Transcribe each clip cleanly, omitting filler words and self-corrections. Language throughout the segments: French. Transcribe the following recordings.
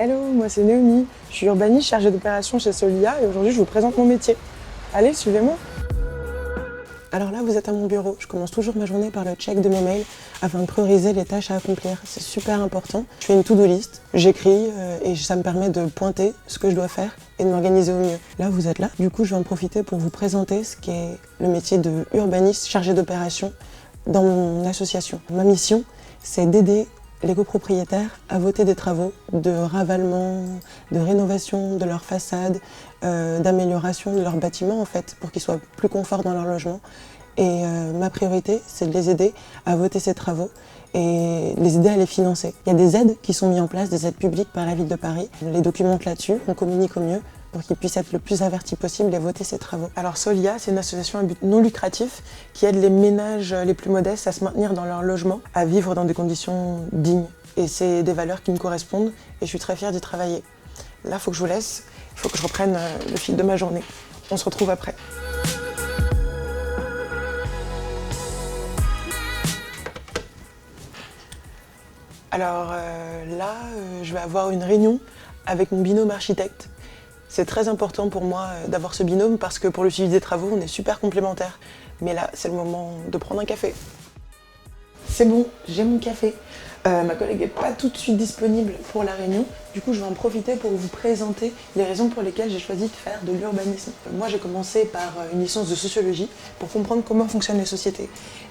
Hello, moi c'est Naomi, je suis urbaniste chargée d'opération chez Solia et aujourd'hui je vous présente mon métier. Allez, suivez-moi. Alors là, vous êtes à mon bureau. Je commence toujours ma journée par le check de mes mails afin de prioriser les tâches à accomplir. C'est super important. Je fais une to-do list, j'écris et ça me permet de pointer ce que je dois faire et de m'organiser au mieux. Là, vous êtes là. Du coup, je vais en profiter pour vous présenter ce qu'est le métier de urbaniste chargé d'opération dans mon association. Ma mission, c'est d'aider les copropriétaires à voter des travaux de ravalement, de rénovation de leur façade, d'amélioration de leur bâtiment en fait, pour qu'ils soient plus confort dans leur logement. Et ma priorité, c'est de les aider à voter ces travaux et les aider à les financer. Il y a des aides qui sont mises en place, des aides publiques par la ville de Paris. On les documente là-dessus, on communique au mieux pour qu'ils puissent être le plus avertis possible et voter ces travaux. Alors Solia, c'est une association à but non lucratif qui aide les ménages les plus modestes à se maintenir dans leur logement, à vivre dans des conditions dignes. Et c'est des valeurs qui me correspondent et je suis très fière d'y travailler. Là, il faut que je vous laisse, il faut que je reprenne le fil de ma journée. On se retrouve après. Alors là, je vais avoir une réunion avec mon binôme architecte. C'est très important pour moi d'avoir ce binôme parce que pour le suivi des travaux, on est super complémentaires. Mais là, c'est le moment de prendre un café. C'est bon, j'ai mon café. Ma collègue n'est pas tout de suite disponible pour la réunion. Du coup, je vais en profiter pour vous présenter les raisons pour lesquelles j'ai choisi de faire de l'urbanisme. Moi, j'ai commencé par une licence de sociologie pour comprendre comment fonctionnent les sociétés.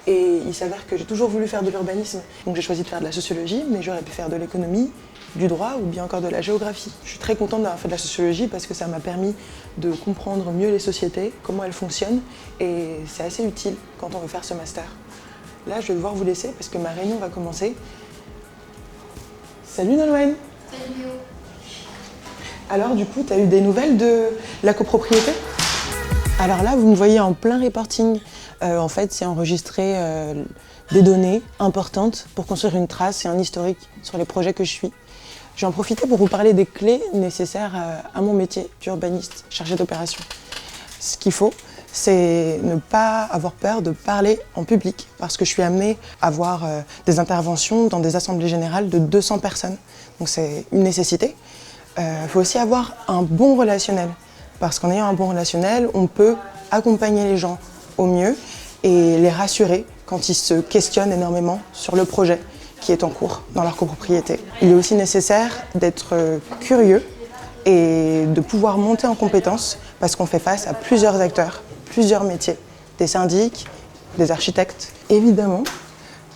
Et il s'avère que j'ai toujours voulu faire de l'urbanisme. Donc j'ai choisi de faire de la sociologie, mais j'aurais pu faire de l'économie, du droit ou bien encore de la géographie. Je suis très contente d'avoir fait de la sociologie parce que ça m'a permis de comprendre mieux les sociétés, comment elles fonctionnent, et c'est assez utile quand on veut faire ce master. Là, je vais devoir vous laisser parce que ma réunion va commencer. Salut Nolwenn. Salut Léo. Alors du coup, tu as eu des nouvelles de la copropriété? Alors là, vous me voyez en plein reporting. En fait, c'est enregistrer des données importantes pour construire une trace et un historique sur les projets que je suis. Je vais en profiter pour vous parler des clés nécessaires à mon métier d'urbaniste chargé d'opération. Ce qu'il faut, c'est ne pas avoir peur de parler en public parce que je suis amenée à avoir des interventions dans des assemblées générales de 200 personnes. Donc c'est une nécessité. Il faut aussi avoir un bon relationnel parce qu'en ayant un bon relationnel, on peut accompagner les gens au mieux et les rassurer quand ils se questionnent énormément sur le projet qui est en cours dans leur copropriété. Il est aussi nécessaire d'être curieux et de pouvoir monter en compétences parce qu'on fait face à plusieurs acteurs, plusieurs métiers, des syndics, des architectes. Évidemment,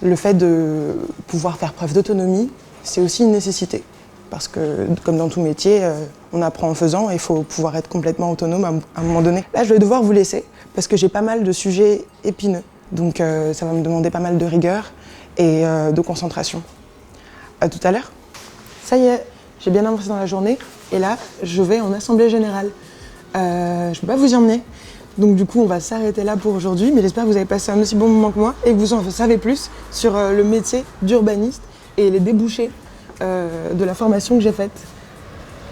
le fait de pouvoir faire preuve d'autonomie, c'est aussi une nécessité. Parce que, comme dans tout métier, on apprend en faisant et il faut pouvoir être complètement autonome à un moment donné. Là, je vais devoir vous laisser parce que j'ai pas mal de sujets épineux. Donc ça va me demander pas mal de rigueur et de concentration. À tout à l'heure. Ça y est, j'ai bien avancé dans la journée et là, je vais en assemblée générale. Je ne peux pas vous y emmener. Donc du coup, on va s'arrêter là pour aujourd'hui, mais j'espère que vous avez passé un aussi bon moment que moi et que vous en savez plus sur le métier d'urbaniste et les débouchés de la formation que j'ai faite.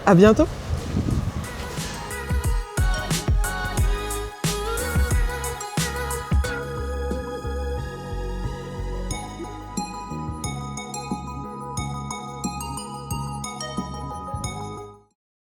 À bientôt!